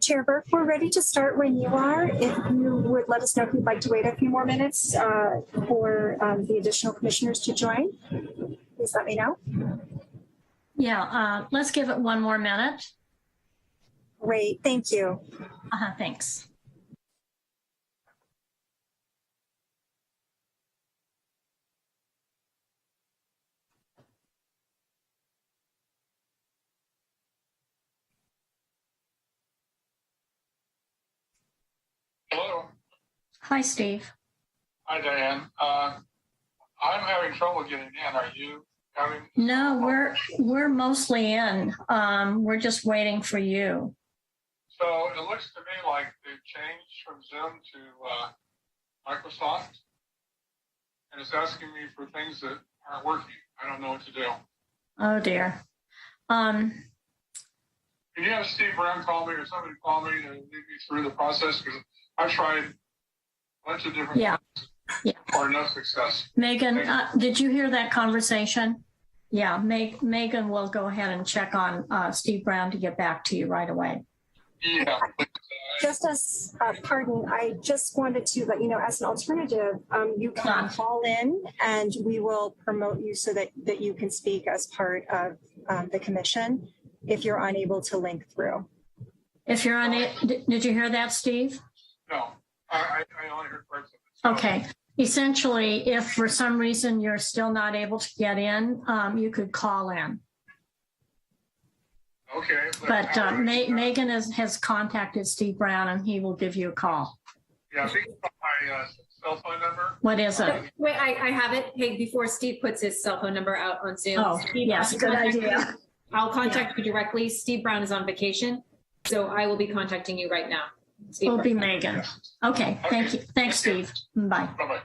Chair Burke, we're ready to start when you are. If you would let us know if you'd like to wait a few more minutes for the additional commissioners to join, please let me know. Yeah, let's give it one more minute. Great, thank you. Thanks. Hello. Hi, Steve. Hi, Diane. I'm having trouble getting in. Are you having? No, we're mostly in. We're just waiting for you. So it looks to me like they've changed from Zoom to Microsoft, and it's asking me for things that aren't working. I don't know what to do. Oh dear. Can you have Steve Brown call me or somebody call me to lead me through the process? Because I've tried a bunch of different things for no success. Megan, did you hear that conversation? Yeah, Megan will go ahead and check on Steve Brown to get back to you right away. Yeah. Just as, pardon, I just wanted to let you know, as an alternative, you can call in and we will promote you so that you can speak as part of the commission if you're unable to link through. If you're unable, did you hear that, Steve? No, I only heard parts of it. So. Okay. Essentially, if for some reason you're still not able to get in, you could call in. Okay. But Megan has contacted Steve Brown and he will give you a call. Yeah, I think my cell phone number. What is it? Wait, I have it. Hey, before Steve puts his cell phone number out on Zoom. Oh, Steve, yes, good idea. I'll contact you directly. Steve Brown is on vacation, so I will be contacting you right now. Steve Will Brown. be Megan. Okay, thank you. Thanks, Steve. Bye. Bye-bye.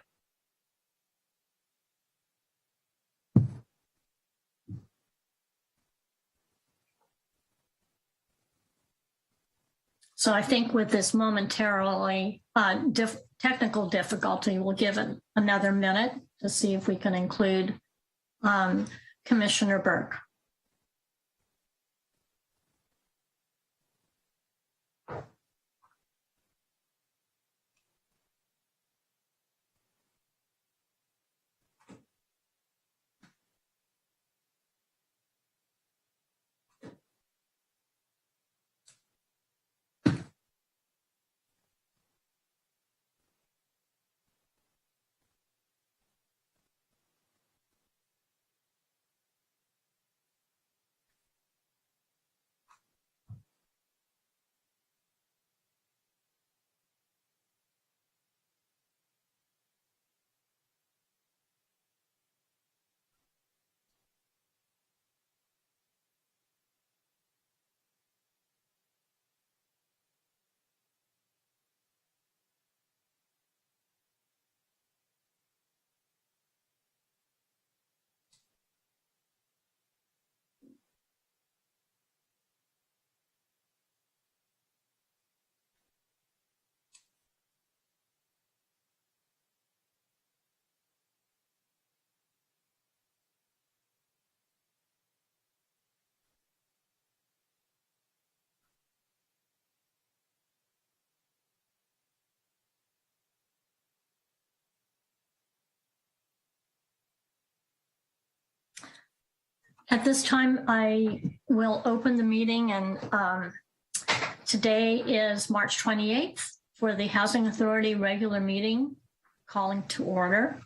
So I think with this momentarily technical difficulty, we'll give it another minute to see if we can include Commissioner Burke. At this time, I will open the meeting, and today is March 28th for the Housing Authority regular meeting, calling to order.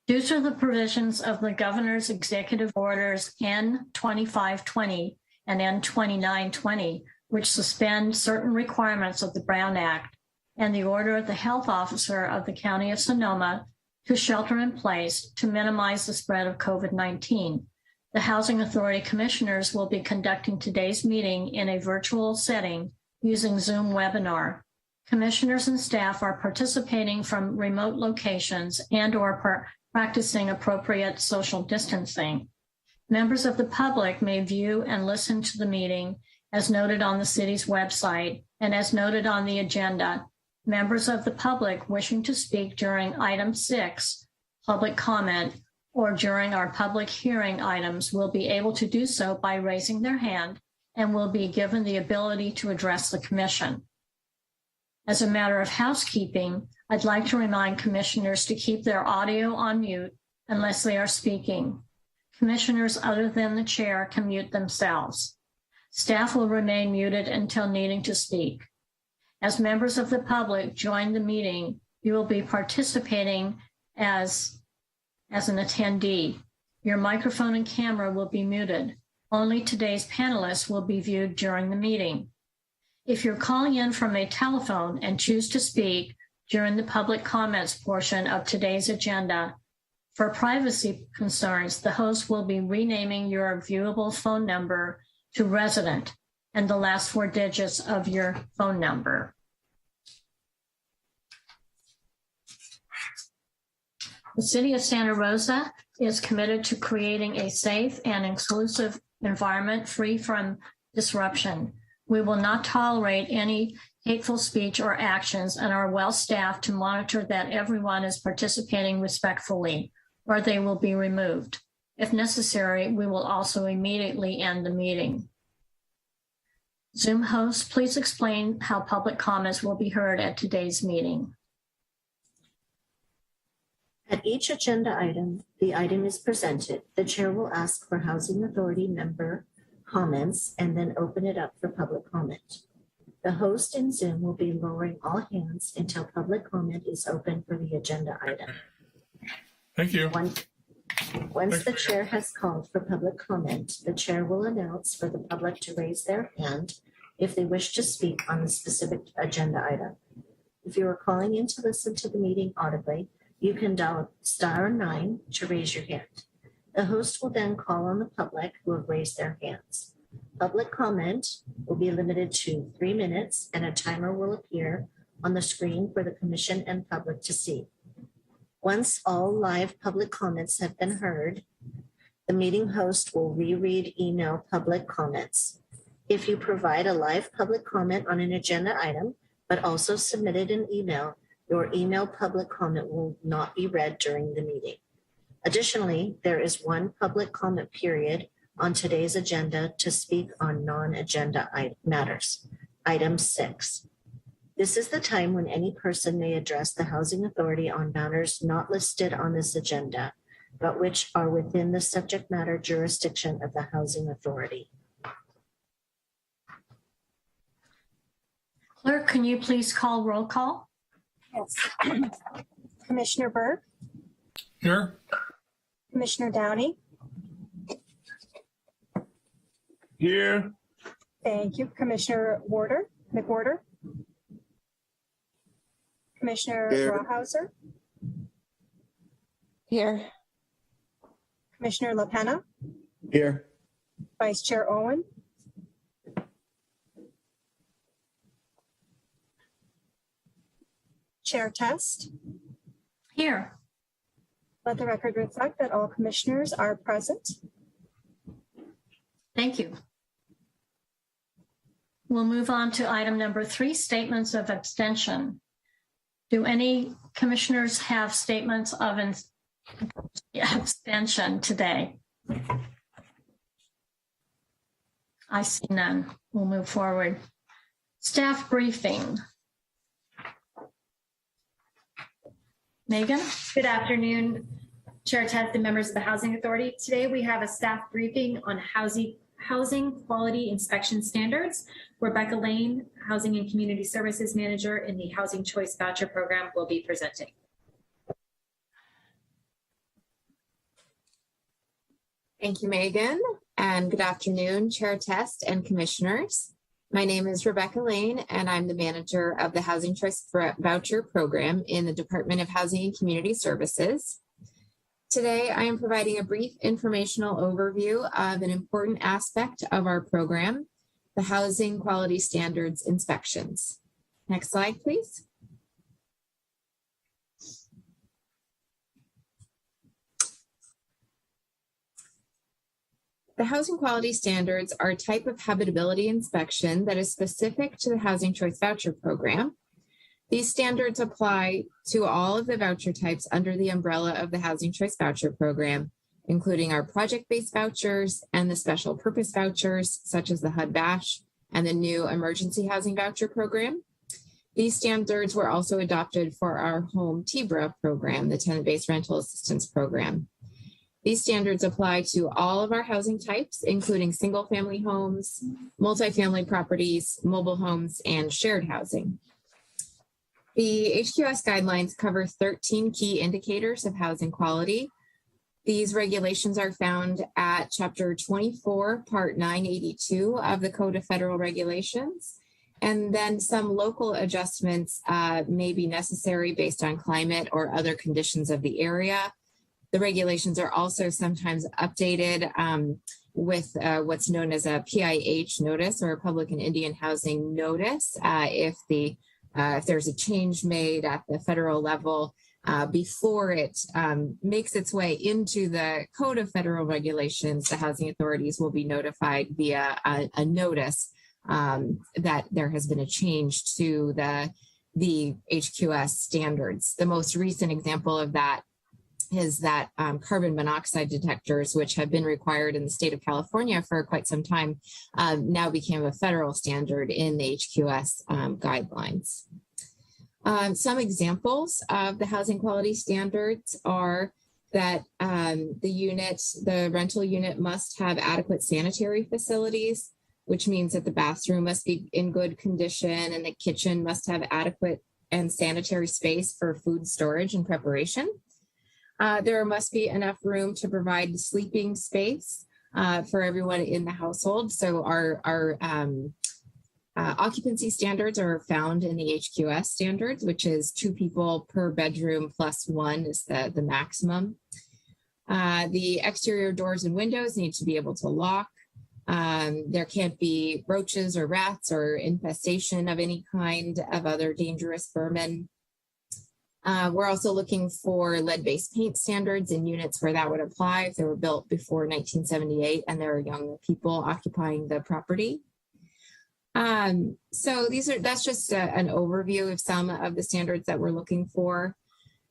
Due to the provisions of the Governor's Executive Orders N2520 and N2920, which suspend certain requirements of the Brown Act, and the order of the Health Officer of the County of Sonoma to shelter in place to minimize the spread of COVID-19. The Housing Authority Commissioners will be conducting today's meeting in a virtual setting using Zoom webinar. Commissioners and staff are participating from remote locations and/or practicing appropriate social distancing. Members of the public may view and listen to the meeting as noted on the city's website and as noted on the agenda. Members of the public wishing to speak during item 6, public comment, or during our public hearing items will be able to do so by raising their hand and will be given the ability to address the commission. As a matter of housekeeping, I'd like to remind commissioners to keep their audio on mute unless they are speaking. Commissioners other than the chair can mute themselves. Staff will remain muted until needing to speak. As members of the public join the meeting, you will be participating as an attendee. Your microphone and camera will be muted. Only today's panelists will be viewed during the meeting. If you're calling in from a telephone and choose to speak during the public comments portion of today's agenda, for privacy concerns, the host will be renaming your viewable phone number to resident and the last 4 digits of your phone number. The City of Santa Rosa is committed to creating a safe and inclusive environment free from disruption. We will not tolerate any hateful speech or actions and are well staffed to monitor that everyone is participating respectfully, or they will be removed. If necessary, we will also immediately end the meeting. Zoom host, please explain how public comments will be heard at today's meeting. At each agenda item, the item is presented. The chair will ask for Housing Authority member comments and then open it up for public comment. The host in Zoom will be lowering all hands until public comment is open for the agenda item. Thank you. Once the chair has called for public comment, the chair will announce for the public to raise their hand if they wish to speak on the specific agenda item. If you are calling in to listen to the meeting audibly, you can dial *9 to raise your hand. The host will then call on the public who have raised their hands. Public comment will be limited to 3 minutes and a timer will appear on the screen for the commission and public to see. Once all live public comments have been heard, the meeting host will reread email public comments. If you provide a live public comment on an agenda item, but also submitted an email, your email public comment will not be read during the meeting. Additionally, there is 1 public comment period on today's agenda to speak on non-agenda matters. Item 6. This is the time when any person may address the Housing Authority on matters not listed on this agenda, but which are within the subject matter jurisdiction of the Housing Authority. Clerk, can you please call roll call? Yes. Commissioner Berg, Here. Commissioner Downey. Here. Thank you. Commissioner McWhorter. Commissioner Rawhauser. Here. Commissioner LaPena. Here. Vice Chair Owen. Chair Test. Here. Let the record reflect that all commissioners are present. Thank you. We'll move on to item number 3, statements of abstention. Do any commissioners have statements of abstention today? I see none. We'll move forward. Staff briefing. Megan? Good afternoon, Chair Test and members of the Housing Authority. Today we have a staff briefing on housing quality inspection standards. Rebecca Lane, Housing and Community Services Manager in the Housing Choice Voucher Program, will be presenting. Thank you, Megan, and good afternoon, Chair Test and Commissioners. My name is Rebecca Lane, and I'm the manager of the Housing Choice Voucher Program in the Department of Housing and Community Services. Today, I am providing a brief informational overview of an important aspect of our program, the Housing Quality Standards Inspections. Next slide, please. The housing quality standards are a type of habitability inspection that is specific to the Housing Choice Voucher Program. These standards apply to all of the voucher types under the umbrella of the Housing Choice Voucher Program, including our project-based vouchers and the special purpose vouchers, such as the HUD-VASH and the new Emergency Housing Voucher Program. These standards were also adopted for our home TBRA program, the Tenant-Based Rental Assistance Program. These standards apply to all of our housing types, including single-family homes, multifamily properties, mobile homes, and shared housing. The HQS guidelines cover 13 key indicators of housing quality. These regulations are found at Chapter 24, Part 982 of the Code of Federal Regulations. And then some local adjustments may be necessary based on climate or other conditions of the area. The regulations are also sometimes updated with what's known as a PIH notice, or a Public and Indian Housing Notice, if there's a change made at the federal level before it makes its way into the Code of Federal Regulations. The housing authorities will be notified via a notice that there has been a change to the HQS standards. The most recent example of that is that carbon monoxide detectors, which have been required in the state of California for quite some time, now became a federal standard in the HQS guidelines. Some examples of the housing quality standards are that the rental unit must have adequate sanitary facilities, which means that the bathroom must be in good condition and the kitchen must have adequate and sanitary space for food storage and preparation. There must be enough room to provide sleeping space for everyone in the household. So our occupancy standards are found in the HQS standards, which is 2 people per bedroom plus 1 is the maximum. The exterior doors and windows need to be able to lock. There can't be roaches or rats or infestation of any kind of other dangerous vermin. We're also looking for lead-based paint standards in units where that would apply if they were built before 1978 and there are young people occupying the property. So that's just an overview of some of the standards that we're looking for.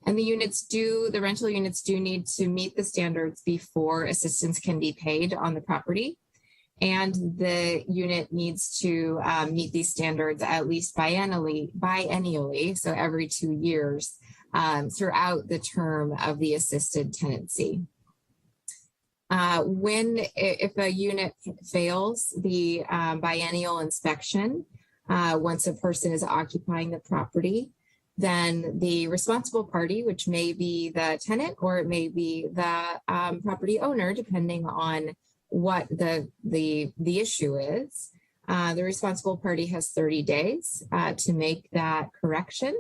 And the rental units do need to meet the standards before assistance can be paid on the property. And the unit needs to meet these standards at least biennially, so every 2 years, throughout the term of the assisted tenancy. If a unit fails the biennial inspection, once a person is occupying the property, then the responsible party, which may be the tenant or it may be the property owner, depending on what the issue is, the responsible party has 30 days to make that correction.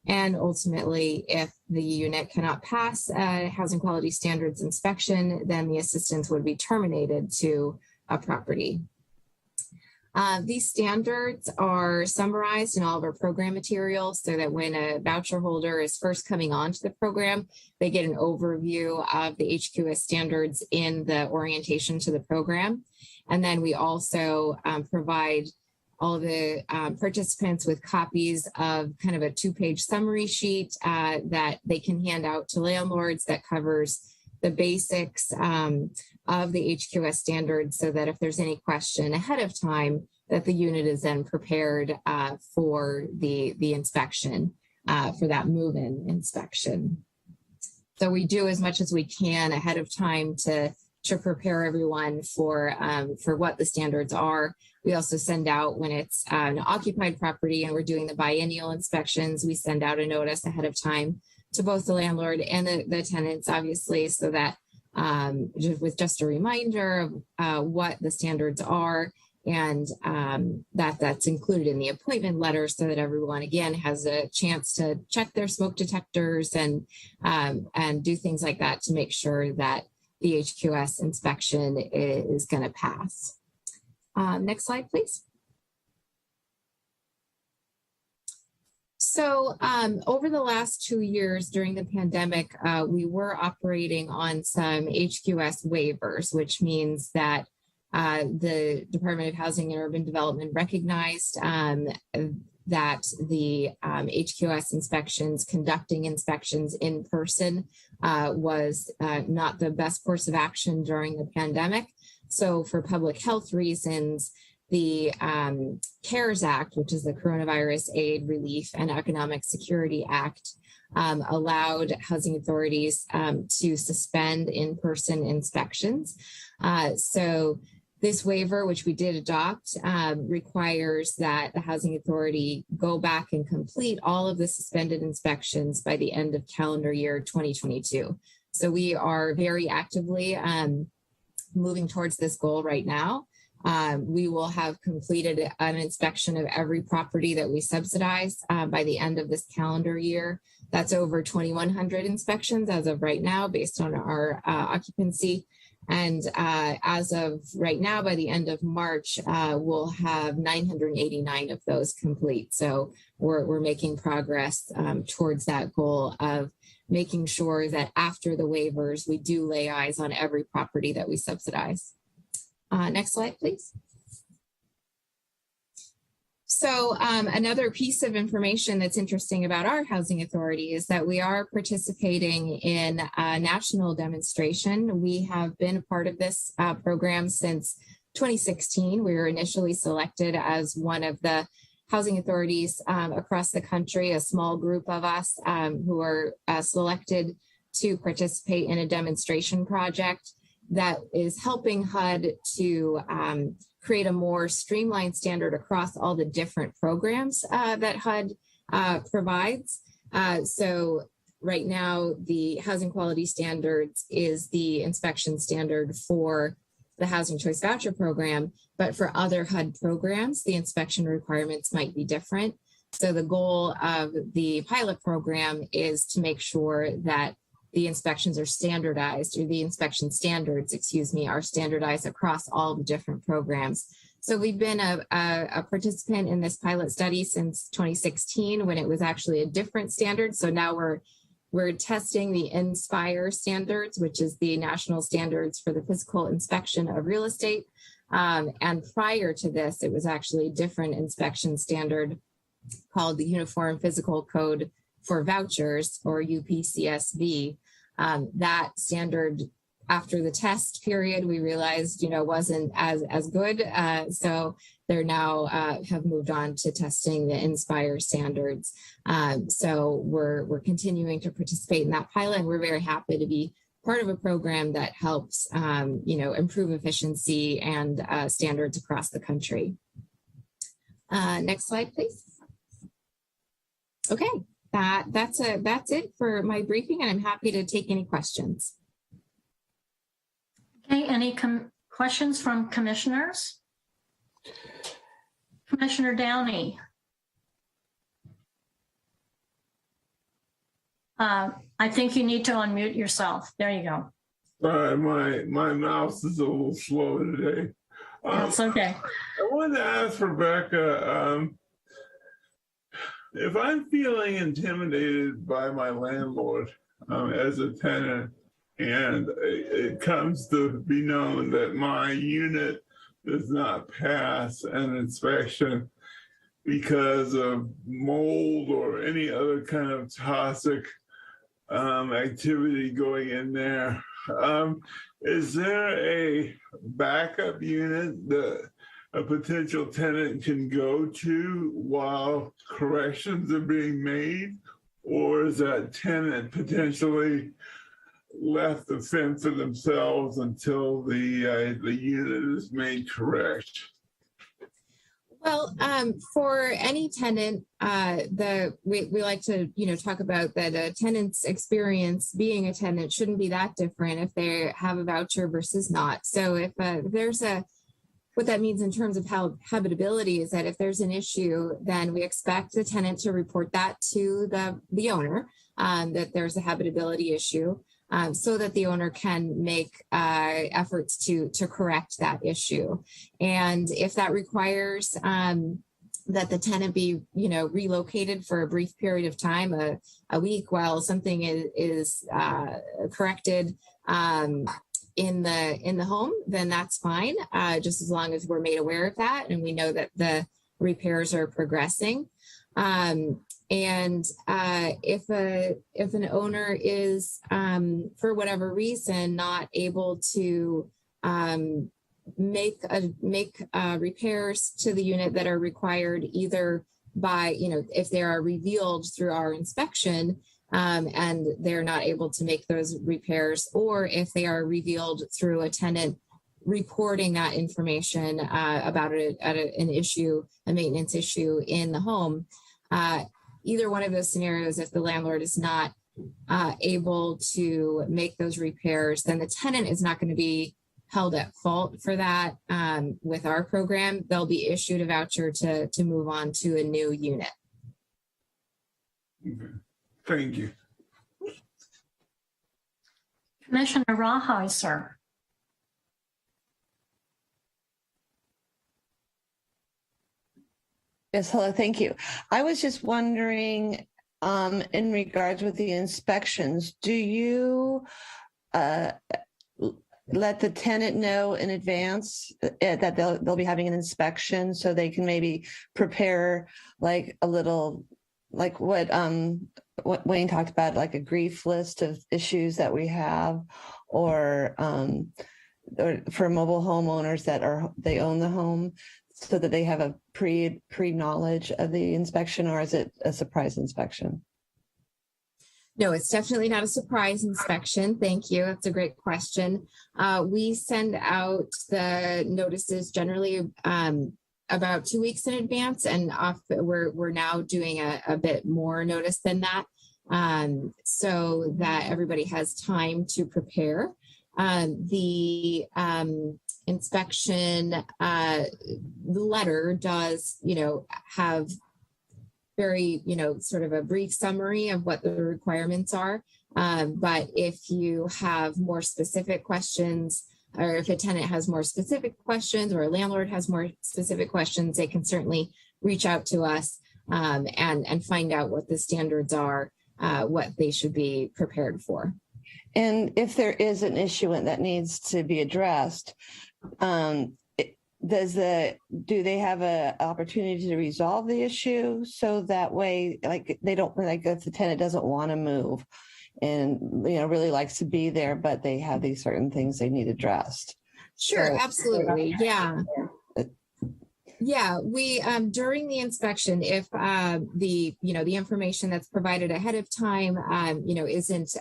And ultimately, if the unit cannot pass a housing quality standards inspection, then the assistance would be terminated to a property. These standards are summarized in all of our program materials so that when a voucher holder is first coming onto the program, they get an overview of the HQS standards in the orientation to the program. And then we also provide all the participants with copies of kind of a 2-page summary sheet that they can hand out to landlords that covers the basics of the HQS standards, so that if there's any question ahead of time, that the unit is then prepared for the inspection, for that move-in inspection. So we do as much as we can ahead of time to prepare everyone for what the standards are. We also send out, when it's an occupied property and we're doing the biennial inspections, we send out a notice ahead of time to both the landlord and the tenants, obviously, so that just a reminder of what the standards are, and that's included in the appointment letter, so that everyone, again, has a chance to check their smoke detectors and do things like that to make sure that the HQS inspection is going to pass. Next slide, please. So over the last 2 years during the pandemic, we were operating on some HQS waivers, which means that the Department of Housing and Urban Development recognized that the HQS inspections, conducting inspections in person, was not the best course of action during the pandemic. So for public health reasons, the CARES Act, which is the Coronavirus Aid, Relief, and Economic Security Act, allowed housing authorities to suspend in-person inspections. So this waiver, which we did adopt, requires that the housing authority go back and complete all of the suspended inspections by the end of calendar year 2022. So we are very actively moving towards this goal right now. We will have completed an inspection of every property that we subsidize by the end of this calendar year. That's over 2,100 inspections as of right now, based on our occupancy. And as of right now, by the end of March, we'll have 989 of those complete. So we're making progress towards that goal of making sure that after the waivers, we do lay eyes on every property that we subsidize. Next slide, please. So another piece of information that's interesting about our housing authority is that we are participating in a national demonstration. We have been a part of this program since 2016. We were initially selected as one of the housing authorities across the country, a small group of us who are selected to participate in a demonstration project that is helping HUD to create a more streamlined standard across all the different programs that HUD provides. So right now, the housing quality standards is the inspection standard for the Housing Choice Voucher program, but for other HUD programs, the inspection requirements might be different. So the goal of the pilot program is to make sure that the inspections are standardized, or the inspection standards, are standardized across all the different programs. So we've been a participant in this pilot study since 2016, when it was actually a different standard. So now we're testing the INSPIRE standards, which is the national standards for the physical inspection of real estate. And prior to this, it was actually a different inspection standard called the Uniform Physical Code for Vouchers, or UPCSV. That standard, after the test period, we realized, wasn't as good. So they're now have moved on to testing the INSPIRE standards. So we're continuing to participate in that pilot, and we're very happy to be part of a program that helps, improve efficiency and standards across the country. Next slide, please. Okay. That's it for my briefing, and I'm happy to take any questions. Okay, any questions from commissioners? Commissioner Downey. I think you need to unmute yourself. There you go. Sorry, my mouse is a little slow today. That's okay. I wanted to ask Rebecca, if I'm feeling intimidated by my landlord as a tenant, and it comes to be known that my unit does not pass an inspection because of mold or any other kind of toxic activity going in there, is there a backup unit that a potential tenant can go to while corrections are being made? Or is that tenant potentially left to fend for themselves until the unit is made correct? Well, for any tenant, we like to talk about that a tenant's experience being a tenant shouldn't be that different if they have a voucher versus not. So if there's what that means in terms of habitability is that if there's an issue, then we expect the tenant to report that to the owner, that there's a habitability issue, so that the owner can make efforts to correct that issue. And if that requires that the tenant be, relocated for a brief period of time, a week, while something is corrected in the home, then that's fine, just as long as we're made aware of that and we know that the repairs are progressing. And if an owner is, for whatever reason, not able to make repairs to the unit that are required either by, if they are revealed through our inspection, and they're not able to make those repairs, or if they are revealed through a tenant reporting that information about an issue, a maintenance issue in the home. Either one of those scenarios, if the landlord is not able to make those repairs, then the tenant is not going to be held at fault for that. With our program, they'll be issued a voucher to move on to a new unit. Okay. Thank you. Commissioner Rawheiser. Yes, hello, thank you. I was just wondering, in regards with the inspections, do you let the tenant know in advance that they'll be having an inspection so they can maybe prepare like a little, like what Wayne talked about, like a grief list of issues that we have, or for mobile homeowners that they own the home, so that they have a pre-knowledge of the inspection, or is it a surprise inspection? No, it's definitely not a surprise inspection. Thank you. That's a great question. We send out the notices generally about 2 weeks in advance, and we're now doing a bit more notice than that, so that everybody has time to prepare. The inspection letter does, have very, sort of a brief summary of what the requirements are. But if you have more specific questions, or if a tenant has more specific questions, or a landlord has more specific questions, they can certainly reach out to us and find out what the standards are, what they should be prepared for. And if there is an issue that needs to be addressed, do they have an opportunity to resolve the issue, so that way, like, they don't, like, if the tenant doesn't want to move and really likes to be there, but they have these certain things they need addressed? Sure, absolutely. Yeah, we during the inspection, if the information that's provided ahead of time isn't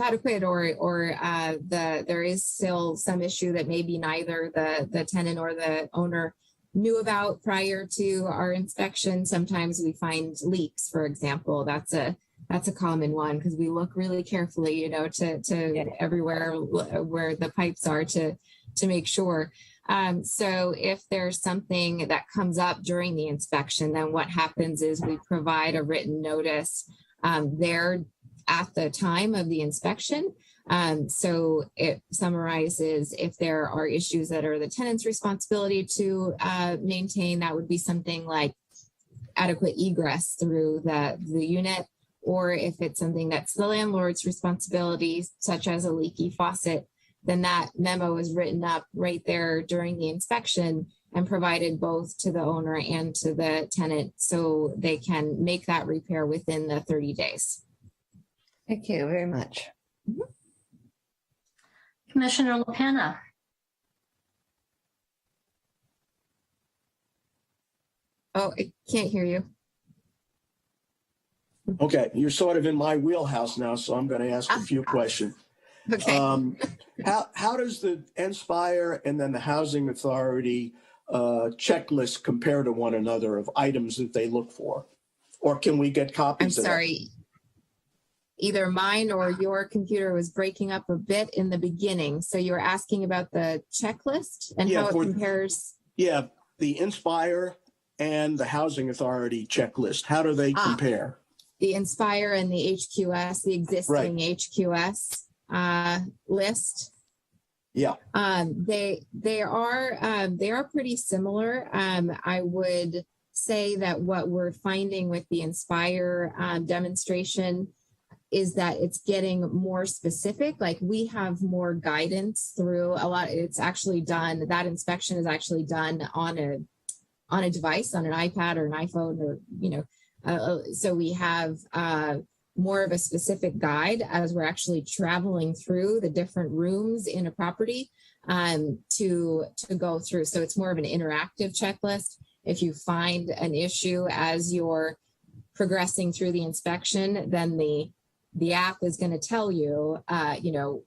adequate, or there is still some issue that maybe neither the tenant or the owner knew about prior to our inspection. Sometimes we find leaks, for example. That's a common one, because we look really carefully, to everywhere where the pipes are to make sure. So if there's something that comes up during the inspection, then what happens is we provide a written notice there at the time of the inspection. So it summarizes if there are issues that are the tenant's responsibility to maintain. That would be something like adequate egress through the unit, or if it's something that's the landlord's responsibility, such as a leaky faucet, then that memo is written up right there during the inspection and provided both to the owner and to the tenant, so they can make that repair within the 30 days. Thank you very much. Mm-hmm. Commissioner LaPena. Oh, I can't hear you. Okay, you're sort of in my wheelhouse now, so I'm going to ask a few questions. Okay. How does the Inspire and then the Housing Authority checklist compare to one another of items that they look for? Or can we get copies I'm of that? sorry. Either mine or your computer was breaking up a bit in the beginning. So you were asking about the checklist and how it compares? Yeah, the Inspire and the Housing Authority checklist. How do they compare? The Inspire and the HQS, the existing HQS list. Yeah. They are pretty similar. I would say that what we're finding with the Inspire demonstration is that it's getting more specific. Like, we have more guidance through a lot. It's actually done, that inspection is actually done on a device, on an iPad or an iPhone, or, so we have more of a specific guide as we're actually traveling through the different rooms in a property. to go through. So it's more of an interactive checklist. If you find an issue as you're progressing through the inspection, then the app is going to tell you,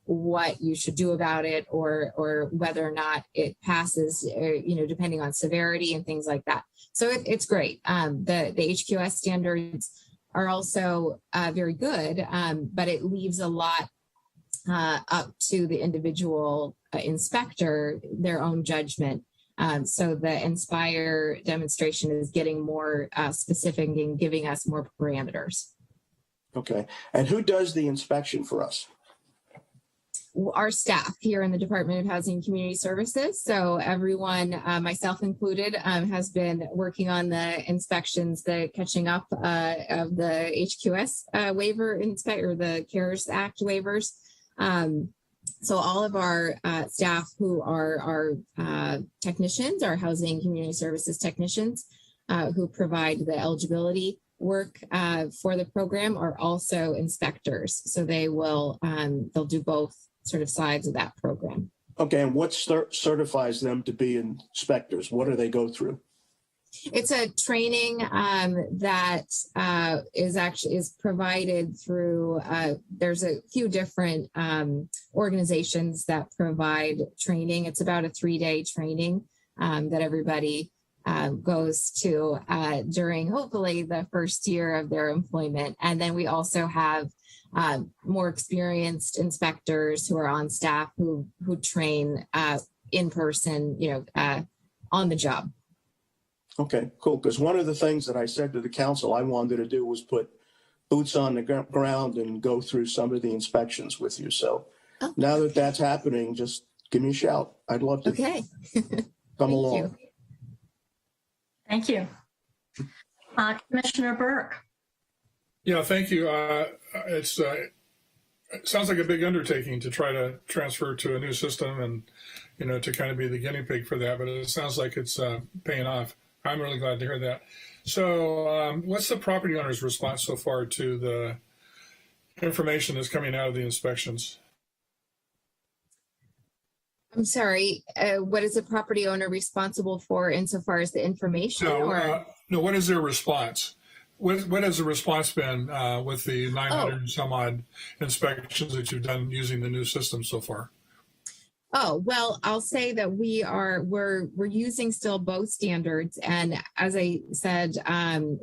what you should do about it, or whether or not it passes, depending on severity and things like that. So it's great. The HQS standards are also very good, but it leaves a lot up to the individual inspector, their own judgment. So the Inspire demonstration is getting more specific and giving us more parameters. Okay. And who does the inspection for us? Our staff here in the Department of Housing and Community Services. So everyone, myself included, has been working on the inspections, the catching up of the HQS waiver or the CARES Act waivers. So all of our staff who are our technicians, our housing and community services technicians, who provide the eligibility work for the program, are also inspectors. So they'll do both sort of sides of that program. Okay, and what certifies them to be inspectors? What do they go through? It's a training that is provided through, there's a few different organizations that provide training. It's about a 3-day training that everybody goes to during hopefully the first year of their employment. And then we also have more experienced inspectors who are on staff who train in person, on the job. Okay, cool. Because one of the things that I said to the council I wanted to do was put boots on the ground and go through some of the inspections with you. So now that that's happening, just give me a shout. I'd love to come along. Thank you. Commissioner Burke. Yeah, thank you. It sounds like a big undertaking to try to transfer to a new system and, to kind of be the guinea pig for that, but it sounds like it's paying off. I'm really glad to hear that. So what's the property owner's response so far to the information that's coming out of the inspections? I'm sorry, what is the property owner responsible for insofar as the information? No, what is their response? What has the response been with the 900 and some odd inspections that you've done using the new system so far? Oh, well, I'll say that we're using still both standards. And as I said,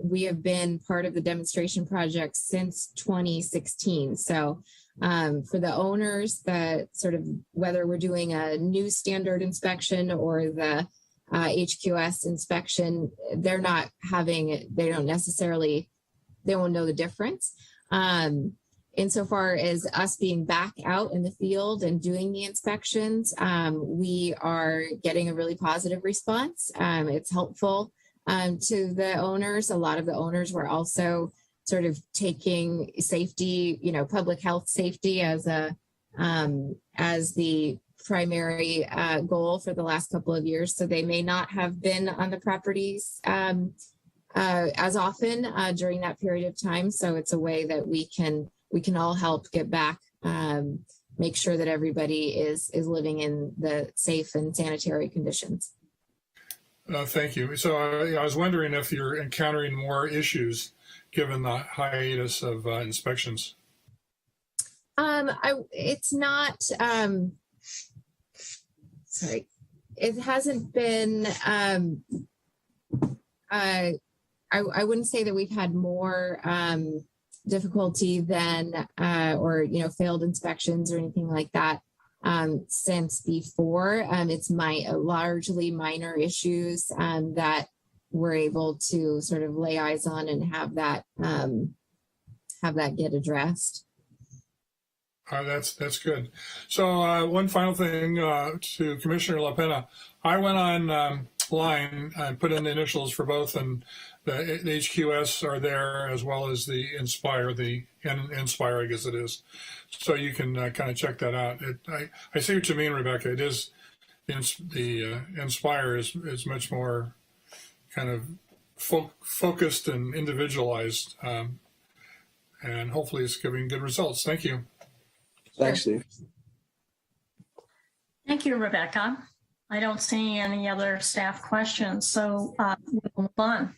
we have been part of the demonstration project since 2016. So for the owners, the sort of whether we're doing a new standard inspection or the HQS inspection, they won't know the difference. Insofar as us being back out in the field and doing the inspections, we are getting a really positive response. It's helpful to the owners. A lot of the owners were also sort of taking safety, public health safety as the primary goal for the last couple of years. So they may not have been on the properties as often during that period of time. So it's a way that we can all help get back, make sure that everybody is living in the safe and sanitary conditions. Thank you. So I was wondering if you're encountering more issues given the hiatus of inspections. It's not, sorry, it hasn't been, I wouldn't say that we've had more difficulty than, failed inspections or anything like that since before. It's largely minor issues that we're able to sort of lay eyes on and have that get addressed. That's good. So one final thing to Commissioner LaPena. I went online and put in the initials for both, and the HQS are there as well as the Inspire, Inspire, I guess it is. So you can kind of check that out. I see what you mean, Rebecca. It is the Inspire is much more kind of focused and individualized, and hopefully it's giving good results. Thank you. Thanks, Steve. Thank you, Rebecca. I don't see any other staff questions, so we'll move on.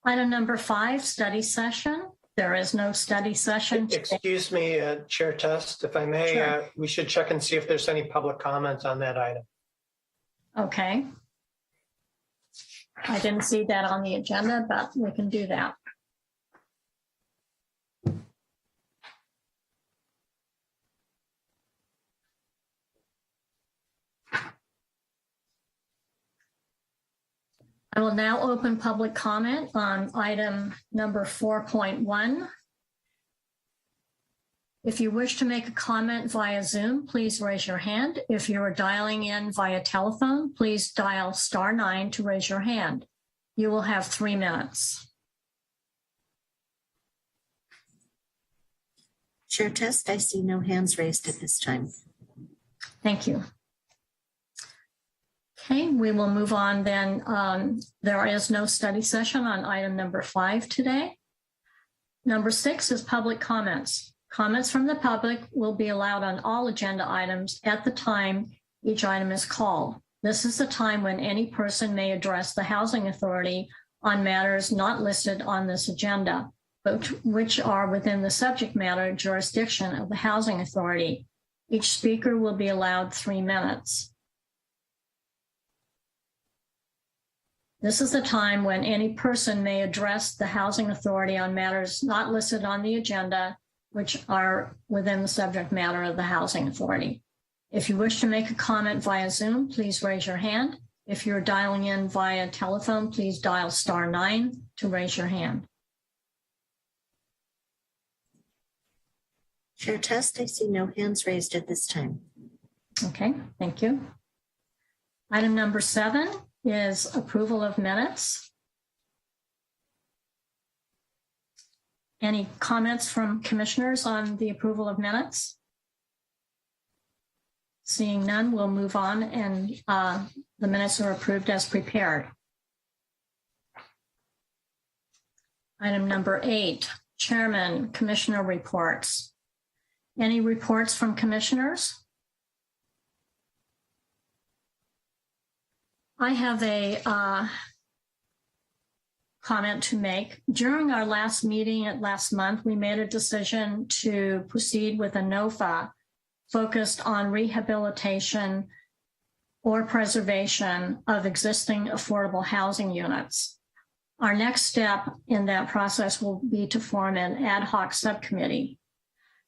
Item number 5, study session. There is no study session today. Excuse me, Chair Test, if I may, Sure. we should check and see if there's any public comment on that item. Okay. I didn't see that on the agenda, but we can do that. I will now open public comment on item number 4.1. If you wish to make a comment via Zoom, please raise your hand. If you are dialing in via telephone, please dial *9 to raise your hand. You will have 3 minutes. Chair Test, I see no hands raised at this time. Thank you. Okay, we will move on then. There is no study session on item number 5 today. Number 6 is public comments. Comments from the public will be allowed on all agenda items at the time each item is called. This is the time when any person may address the Housing Authority on matters not listed on this agenda, but which are within the subject matter jurisdiction of the Housing Authority. Each speaker will be allowed 3 minutes. This is the time when any person may address the Housing Authority on matters not listed on the agenda, which are within the subject matter of the Housing Authority. If you wish to make a comment via Zoom, please raise your hand. If you're dialing in via telephone, please dial *9 to raise your hand. Chair Test, I see no hands raised at this time. Okay, thank you. Item number 7 is approval of minutes. Any comments from commissioners on the approval of minutes? Seeing none, we'll move on, and the minutes are approved as prepared. Item number 8, Chairman, Commissioner reports. Any reports from commissioners? I have a comment to make. During our last meeting last month, we made a decision to proceed with a NOFA focused on rehabilitation or preservation of existing affordable housing units. Our next step in that process will be to form an ad hoc subcommittee.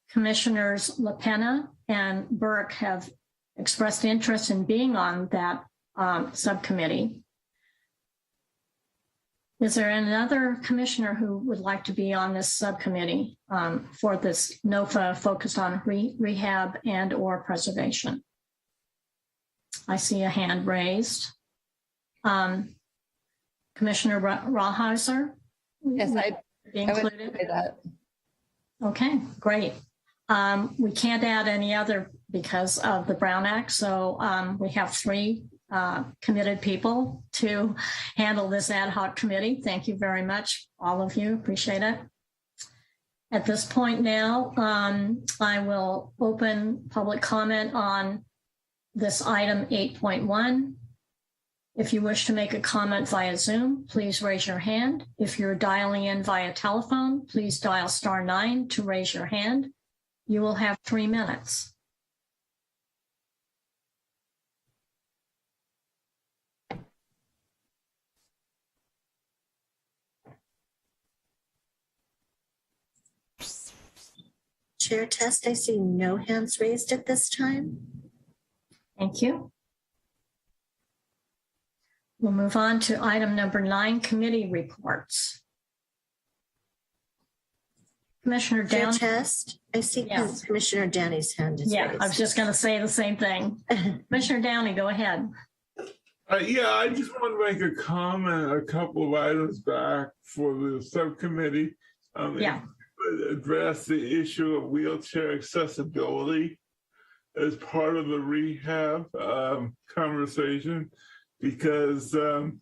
Commissioners LaPena and Burke have expressed interest in being on that subcommittee. Is there another commissioner who would like to be on this subcommittee for this NOFA focused on rehab and or preservation? I see a hand raised. Commissioner Rawhauser? Yes, be included? I would say that. Okay, great. We can't add any other because of the Brown Act, so we have 3 committed people to handle this ad hoc committee. Thank you very much, all of you. Appreciate it. At this point now, I will open public comment on this item 8.1. If you wish to make a comment via Zoom, please raise your hand. If you're dialing in via telephone, please dial *9 to raise your hand. You will have 3 minutes. Chair Test, I see no hands raised at this time. Thank you. We'll move on to item number 9, committee reports. Commissioner Chair Downey. Test, I see Yes. Commissioner Downey's hand is Yeah, raised. I was just going to say the same thing. Commissioner Downey, go ahead. Yeah, I just want to make a comment a couple of items back for the subcommittee. Yeah. Address the issue of wheelchair accessibility as part of the rehab conversation, because that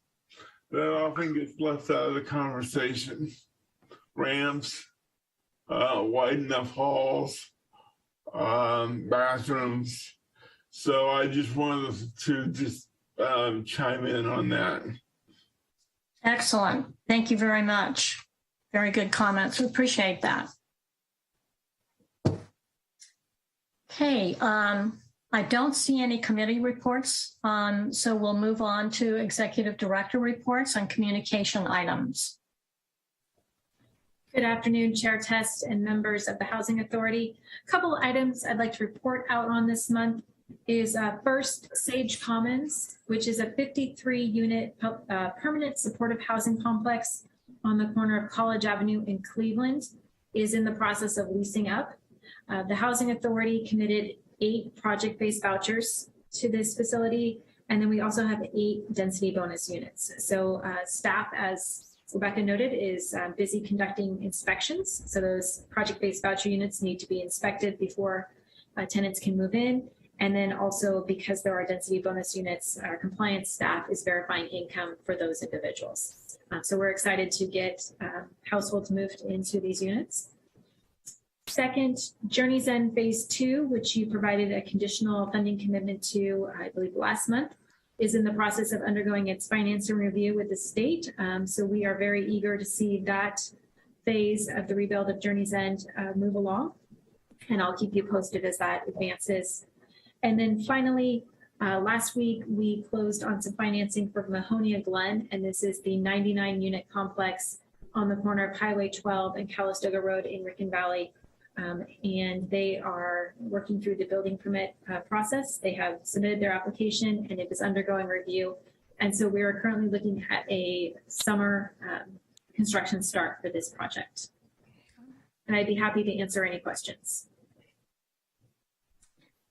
often gets left out of the conversation. Ramps, wide enough halls, bathrooms, So I just wanted to just chime in on that. Excellent. Thank you very much. Very good comments. We appreciate that. Okay, I don't see any committee reports, so we'll move on to executive director reports on communication items. Good afternoon, Chair Test and members of the Housing Authority. A couple of items I'd like to report out on this month is first, Sage Commons, which is a 53-unit permanent supportive housing complex on the corner of College Avenue in Cleveland, is in the process of leasing up. The Housing Authority committed 8 project-based vouchers to this facility, and then we also have 8 density bonus units. So staff, as Rebecca noted, is busy conducting inspections. So those project-based voucher units need to be inspected before tenants can move in. And then also, because there are density bonus units, our compliance staff is verifying income for those individuals. So we're excited to get households moved into these units. Second, Journey's End Phase 2, which you provided a conditional funding commitment to, I believe, last month, is in the process of undergoing its financing review with the state. So we are very eager to see that phase of the rebuild of Journey's End move along. And I'll keep you posted as that advances. And then finally, last week, we closed on some financing for Mahonia Glen, and this is the 99-unit complex on the corner of Highway 12 and Calistoga Road in Ricken Valley. And they are working through the building permit process. They have submitted their application and it is undergoing review. And so we are currently looking at a summer construction start for this project. And I'd be happy to answer any questions.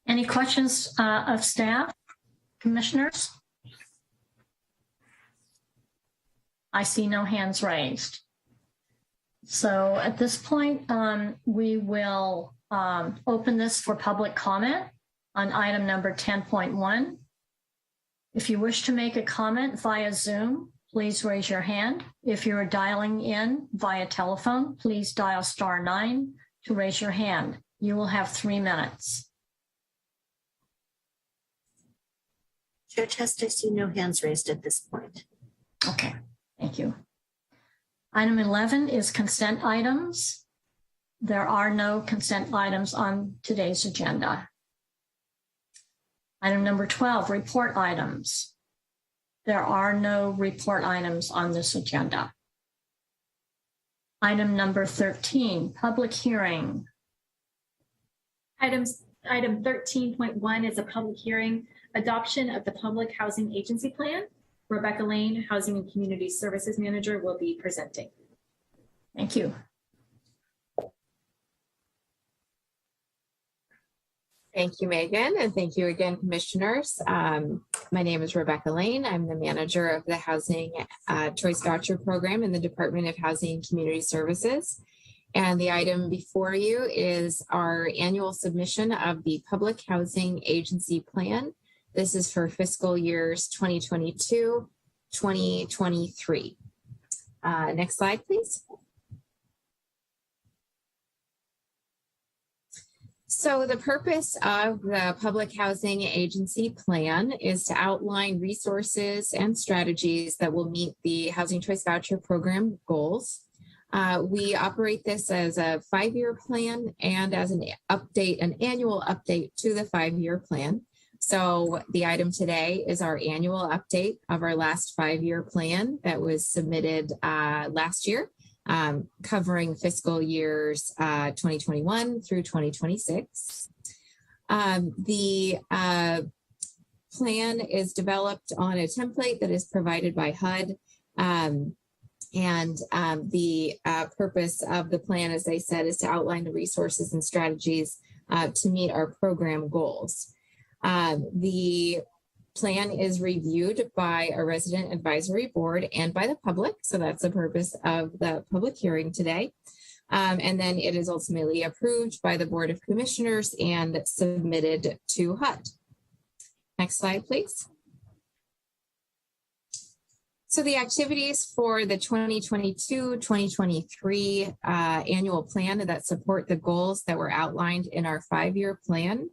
Any questions of staff, commissioners? I see no hands raised. So at this point, we will open this for public comment on item number 10.1. If you wish to make a comment via Zoom, please raise your hand. If you're dialing in via telephone, please dial *9 to raise your hand. You will have 3 minutes. Chair Test, I see no hands raised at this point. Okay, thank you. Item 11 is consent items. There are no consent items on today's agenda. Item number 12, report items. There are no report items on this agenda. Item number 13, public hearing. Item 13.1 is a public hearing, adoption of the Public Housing Agency Plan. Rebecca Lane, Housing and Community Services Manager, will be presenting. Thank you. Thank you, Megan, and thank you again, commissioners. My name is Rebecca Lane. I'm the manager of the Housing Choice Voucher Program in the Department of Housing and Community Services. And the item before you is our annual submission of the Public Housing Agency Plan. This is for fiscal years 2022, 2023. Next slide, please. So the purpose of the Public Housing Agency Plan is to outline resources and strategies that will meet the Housing Choice Voucher Program goals. We operate this as a 5-year plan and as an annual update to the 5-year plan. So the item today is our annual update of our last 5-year plan that was submitted last year, covering fiscal years 2021 through 2026. The plan is developed on a template that is provided by HUD. The purpose of the plan, as I said, is to outline the resources and strategies to meet our program goals. The plan is reviewed by a resident advisory board and by the public. So that's the purpose of the public hearing today. And then it is ultimately approved by the Board of Commissioners and submitted to HUD. Next slide, please. So the activities for the 2022-2023 annual plan that support the goals that were outlined in our 5-year plan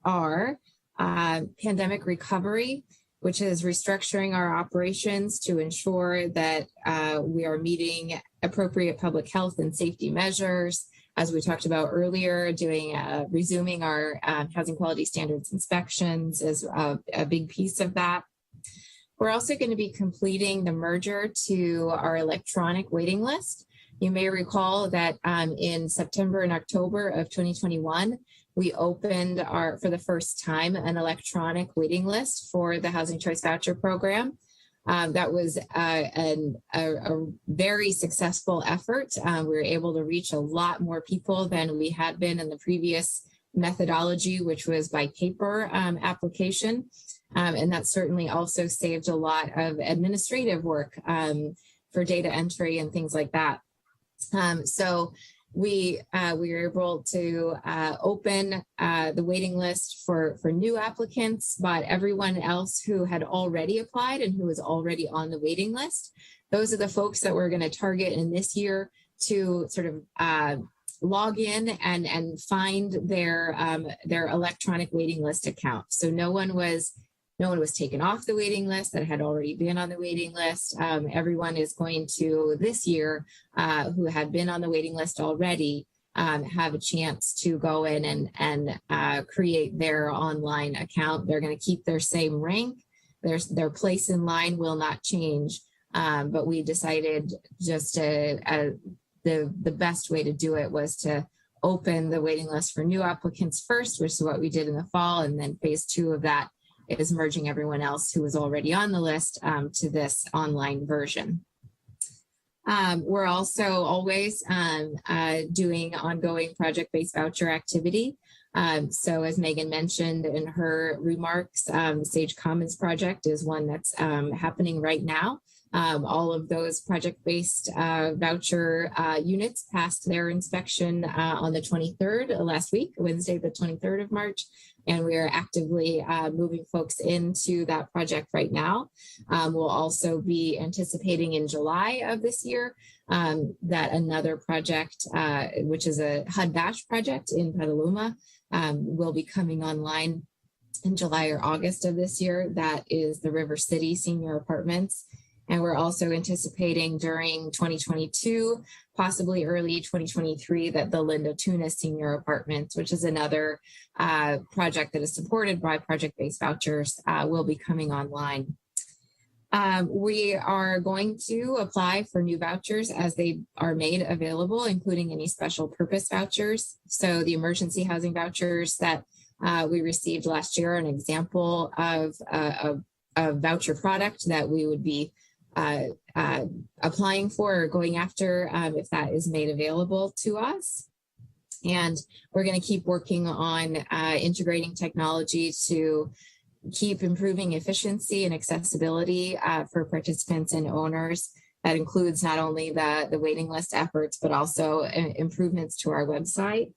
are pandemic recovery, which is restructuring our operations to ensure that we are meeting appropriate public health and safety measures. As we talked about earlier, resuming our housing quality standards inspections is a big piece of that. We're also going to be completing the merger to our electronic waiting list. You may recall that in September and October of 2021, we opened for the first time an electronic waiting list for the Housing Choice Voucher Program. That was a very successful effort. We were able to reach a lot more people than we had been in the previous methodology, which was by paper application. And that certainly also saved a lot of administrative work for data entry and things like that. So we were able to open the waiting list for new applicants, but everyone else who had already applied and who was already on the waiting list, those are the folks that we're going to target in this year to sort of log in and find their electronic waiting list account. So no one was taken off the waiting list that had already been on the waiting list. Everyone is going to this year who had been on the waiting list already have a chance to go in and create their online account. They're going to keep their same rank. Their place in line will not change. But we decided just the best way to do it was to open the waiting list for new applicants first, which is what we did in the fall. And then phase 2 of that is merging everyone else who was already on the list to this online version. We're also always doing ongoing project-based voucher activity. So as Megan mentioned in her remarks, the Sage Commons project is one that's happening right now. All of those project-based voucher units passed their inspection on the 23rd last week, Wednesday, the 23rd of March. And we are actively moving folks into that project right now. We'll also be anticipating in July of this year that another project, which is a HUD Bash project in Petaluma, will be coming online in July or August of this year. That is the River City Senior Apartments. And we're also anticipating during 2022, possibly early 2023, that the Linda Tuna Senior Apartments, which is another project that is supported by project-based vouchers, will be coming online. We are going to apply for new vouchers as they are made available, including any special purpose vouchers. So the emergency housing vouchers that we received last year are an example of a voucher product that we would be applying for or going after if that is made available to us. And we're going to keep working on integrating technology to keep improving efficiency and accessibility for participants and owners. That includes not only the waiting list efforts, but also improvements to our website.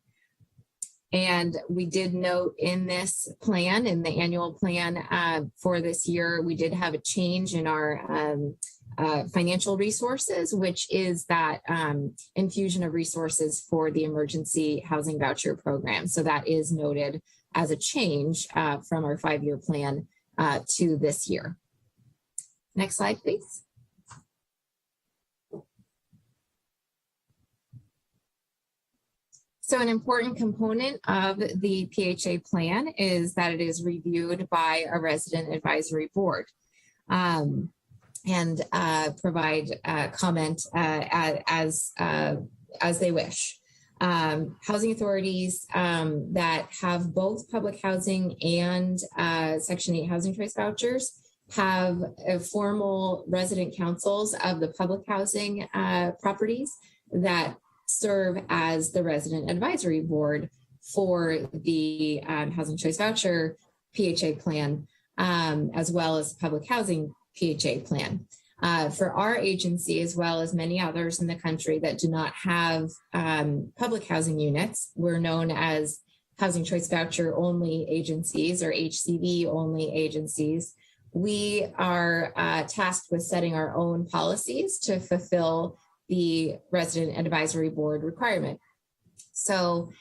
And we did note in this plan, in the annual plan for this year, we did have a change in our financial resources, which is that infusion of resources for the emergency housing voucher program. So that is noted as a change from our 5-year plan to this year. Next slide, please. So an important component of the PHA plan is that it is reviewed by a resident advisory board and provide comment as they wish. Housing authorities that have both public housing and Section 8 housing choice vouchers have formal resident councils of the public housing properties that serve as the resident advisory board for the housing choice voucher PHA plan, as well as public housing PHA plan. For our agency, as well as many others in the country that do not have public housing units, we're known as housing choice voucher only agencies or HCV only agencies. We are tasked with setting our own policies to fulfill the resident advisory board requirement. So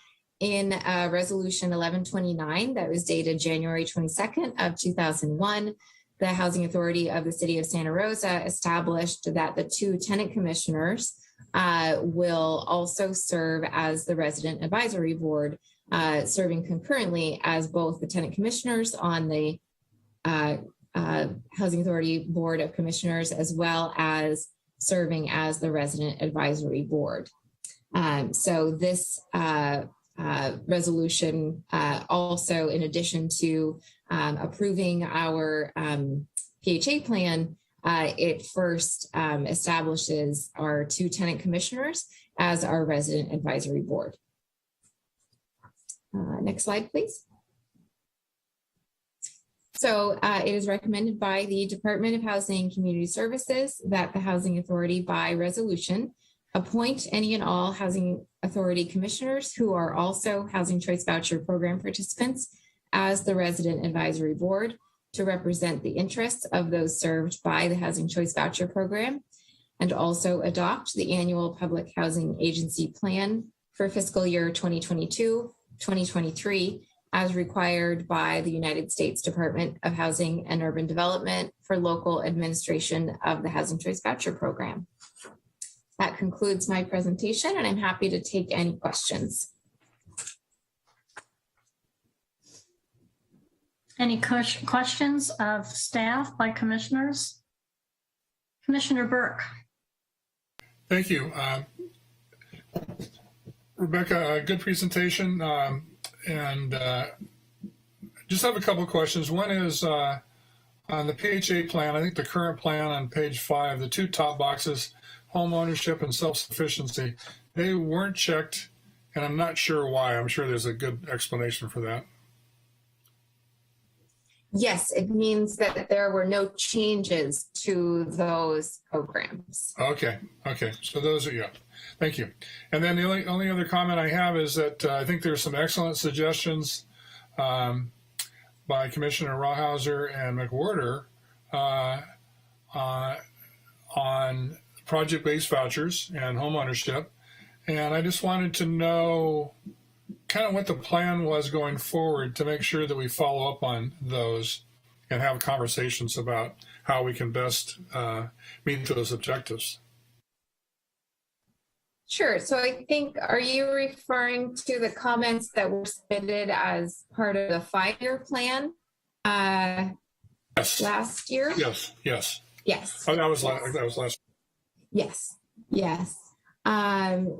In Resolution 1129 that was dated January 22nd of 2001, the Housing Authority of the City of Santa Rosa established that the two tenant commissioners will also serve as the Resident Advisory Board, serving concurrently as both the tenant commissioners on the Housing Authority Board of Commissioners, as well as serving as the Resident Advisory Board. So this resolution also, in addition to approving our PHA plan, it first establishes our two tenant commissioners as our Resident Advisory Board. Next slide, please. So it is recommended by the Department of Housing and Community Services that the Housing Authority, by resolution, appoint any and all Housing Authority commissioners who are also Housing Choice Voucher Program participants as the Resident Advisory Board to represent the interests of those served by the Housing Choice Voucher Program, and also adopt the annual Public Housing Agency Plan for fiscal year 2022-2023 as required by the United States Department of Housing and Urban Development for local administration of the Housing Choice Voucher Program. That concludes my presentation, and I'm happy to take any questions. Any questions of staff by commissioners? Commissioner Burke. Thank you. Rebecca, good presentation. And just have a couple of questions. One is on the PHA plan, I think the current plan on page 5, the two top boxes, home ownership and self-sufficiency, they weren't checked, and I'm not sure why. I'm sure there's a good explanation for that. Yes, it means that there were no changes to those programs. Okay. So those are, yeah. Thank you. And then the only other comment I have is that I think there's some excellent suggestions by Commissioner Rawhauser and McWhorter on project-based vouchers and home ownership. And I just wanted to know kind of what the plan was going forward to make sure that we follow up on those and have conversations about how we can best meet those objectives. Sure. So I think, are you referring to the comments that were submitted as part of the 5-year plan Yes. last year? Yes. Yes. Oh, that was last. Yes.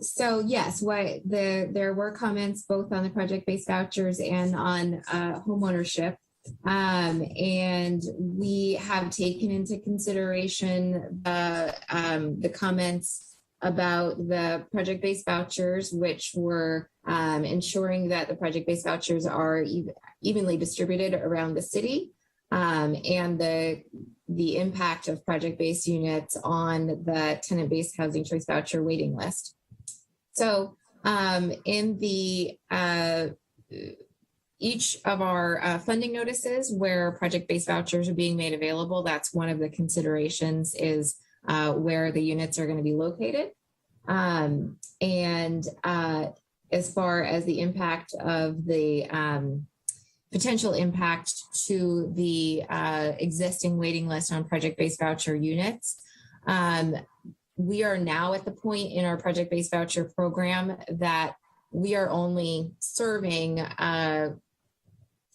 So yes, there were comments both on the project-based vouchers and on homeownership. And we have taken into consideration the comments about the project-based vouchers, which were ensuring that the project-based vouchers are evenly distributed around the city, and the impact of project-based units on the tenant-based housing choice voucher waiting list. So in the each of our funding notices where project-based vouchers are being made available, that's one of the considerations is where the units are going to be located. And as far as the impact of the potential impact to the existing waiting list on project-based voucher units, we are now at the point in our project-based voucher program that we are only serving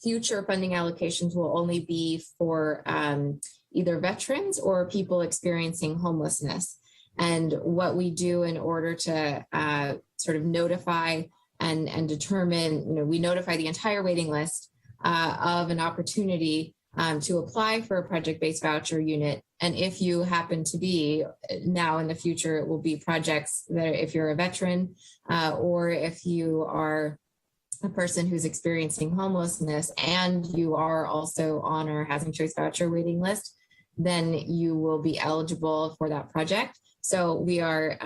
future funding allocations will only be for either veterans or people experiencing homelessness. And what we do in order to sort of notify and determine, we notify the entire waiting list of an opportunity to apply for a project-based voucher unit. And if you happen to be, now in the future, it will be projects that if you're a veteran or if you are a person who's experiencing homelessness and you are also on our housing choice voucher waiting list, then you will be eligible for that project. So we are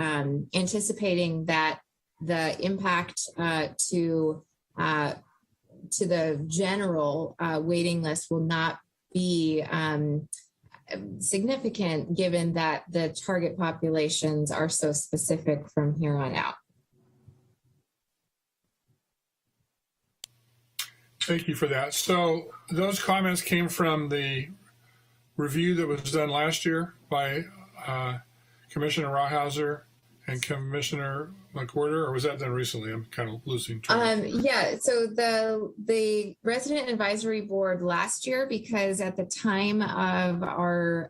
anticipating that the impact to the general waiting list will not be significant, given that the target populations are so specific from here on out. Thank you for that. So those comments came from the review that was done last year by Commissioner Rawhauser and Commissioner McWhorter, or was that done recently? I'm kind of losing track. Yeah, so the Resident Advisory Board last year, because at the time of our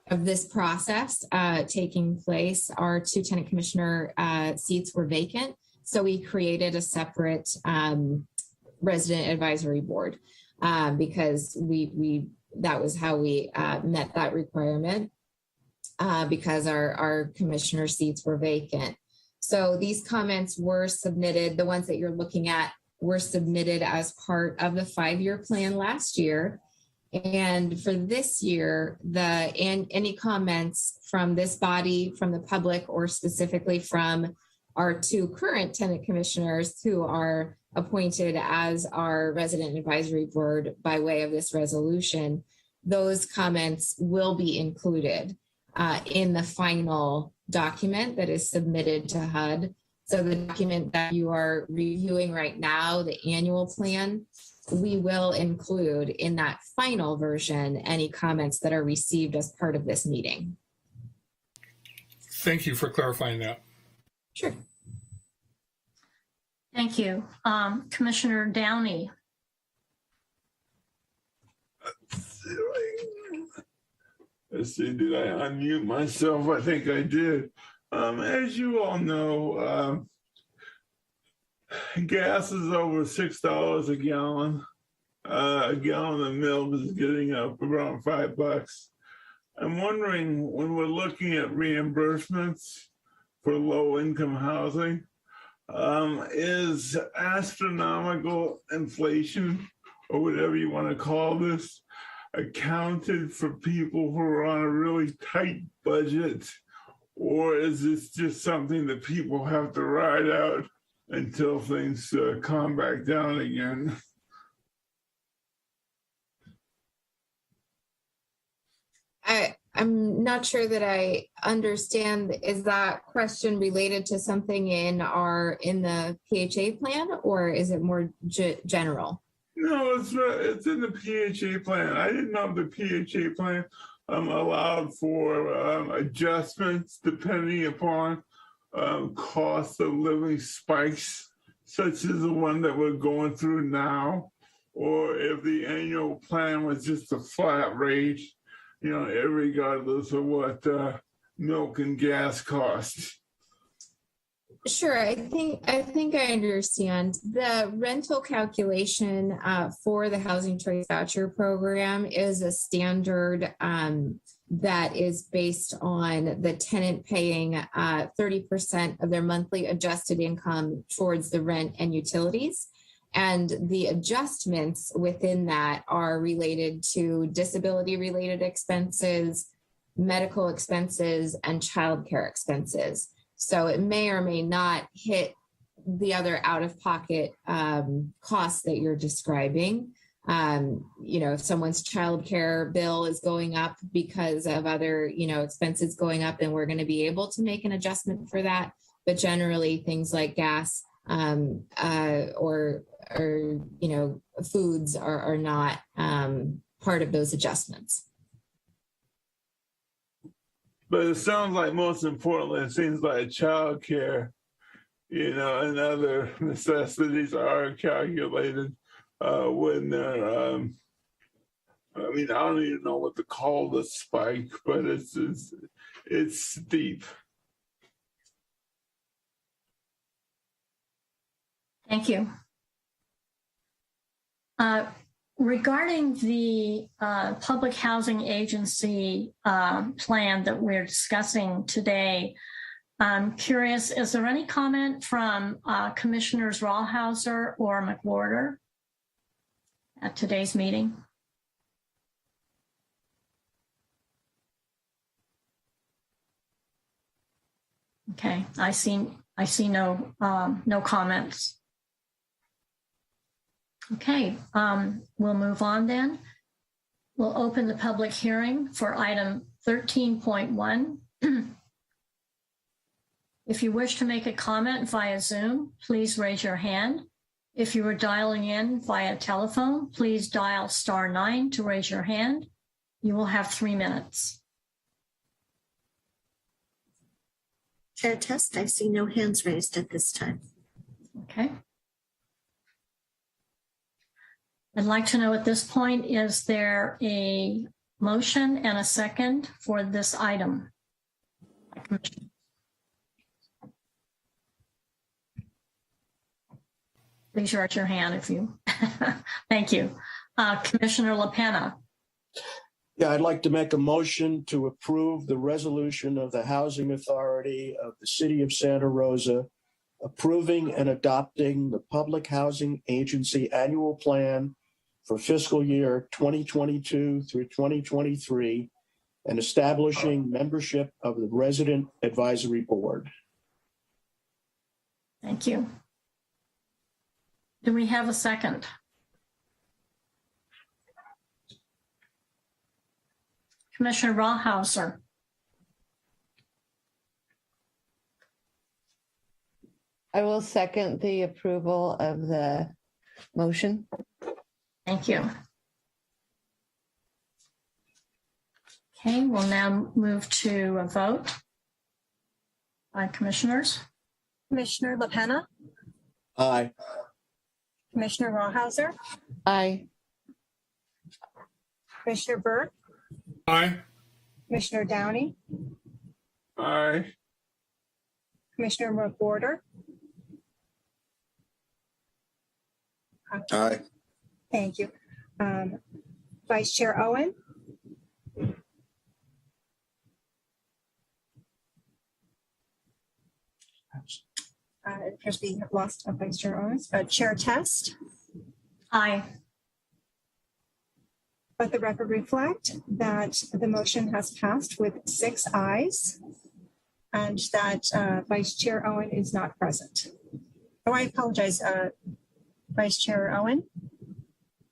of this process taking place, our 2 tenant commissioner seats were vacant. So we created a separate Resident Advisory Board because we that was how we met that requirement because our commissioner seats were vacant. So these comments were submitted, the ones that you're looking at were submitted as part of the 5-year plan last year. And for this year, any comments from this body, from the public, or specifically from our 2 current tenant commissioners who are appointed as our Resident Advisory Board by way of this resolution, those comments will be included in the final document that is submitted to HUD. So the document that you are reviewing right now, the annual plan, we will include in that final version any comments that are received as part of this meeting. Thank you for clarifying that. Sure. Thank you. Commissioner Downey. Let's see, did I unmute myself? I think I did. As you all know, gas is over $6 a gallon. A gallon of milk is getting up around $5. I'm wondering, when we're looking at reimbursements for low-income housing, is astronomical inflation, or whatever you want to call this, accounted for people who are on a really tight budget, or is this just something that people have to ride out until things calm back down again? I'm not sure that I understand. Is that question related to something in the PHA plan, or is it more general? No, it's in the PHA plan. I didn't know the PHA plan allowed for adjustments depending upon cost of living spikes, such as the one that we're going through now, or if the annual plan was just a flat rate, regardless of what milk and gas cost. Sure, I think I understand. The rental calculation for the Housing Choice Voucher Program is a standard that is based on the tenant paying 30% of their monthly adjusted income towards the rent and utilities. And the adjustments within that are related to disability-related expenses, medical expenses, and childcare expenses. So it may or may not hit the other out-of-pocket costs that you're describing. If someone's childcare bill is going up because of other, expenses going up, then we're going to be able to make an adjustment for that. But generally, things like gas or foods are not part of those adjustments. But it sounds like, most importantly, it seems like childcare, and other necessities are calculated when they're, I don't even know what to call the spike, but it's steep. Thank you. Regarding the Public Housing Agency plan that we're discussing today, I'm curious, is there any comment from Commissioners Rawhauser or McWhorter at today's meeting? Okay, I see no comments. Okay, we'll move on then. We'll open the public hearing for item 13.1. If you wish to make a comment via Zoom, please raise your hand. If you are dialing in via telephone, please dial *9 to raise your hand. You will have 3 minutes. Chair Test, I see no hands raised at this time. Okay. I'd like to know at this point, is there a motion and a second for this item? Please raise your hand if you, thank you. Commissioner LaPena. Yeah, I'd like to make a motion to approve the resolution of the Housing Authority of the City of Santa Rosa approving and adopting the Public Housing Agency Annual Plan for fiscal year 2022 through 2023 and establishing membership of the Resident Advisory Board. Thank you. Do we have a second? Commissioner Rawhauser. I will second the approval of the motion. Thank you. Okay, we'll now move to a vote by commissioners. Commissioner LaPena, Aye. Commissioner Rawhauser, Aye. Commissioner Burke, Aye. Commissioner Downey, Aye. Commissioner McWhorter. Aye. Thank you. Vice Chair Owen, it appears we have lost Vice Chair Owens. Chair Test. Aye. Let the record reflect that the motion has passed with 6 ayes and that Vice Chair Owen is not present. Oh, I apologize, Vice Chair Owen,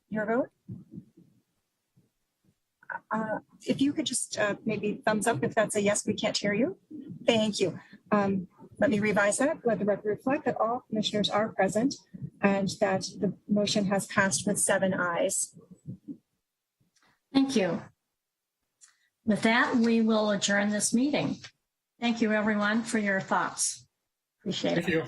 your vote? If you could just maybe thumbs up if that's a yes, we can't hear you. Thank you. Let me revise that. Let the record reflect that all commissioners are present and that the motion has passed with 7 ayes. Thank you. With that, we will adjourn this meeting. Thank you, everyone, for your thoughts. Appreciate it. Thank you.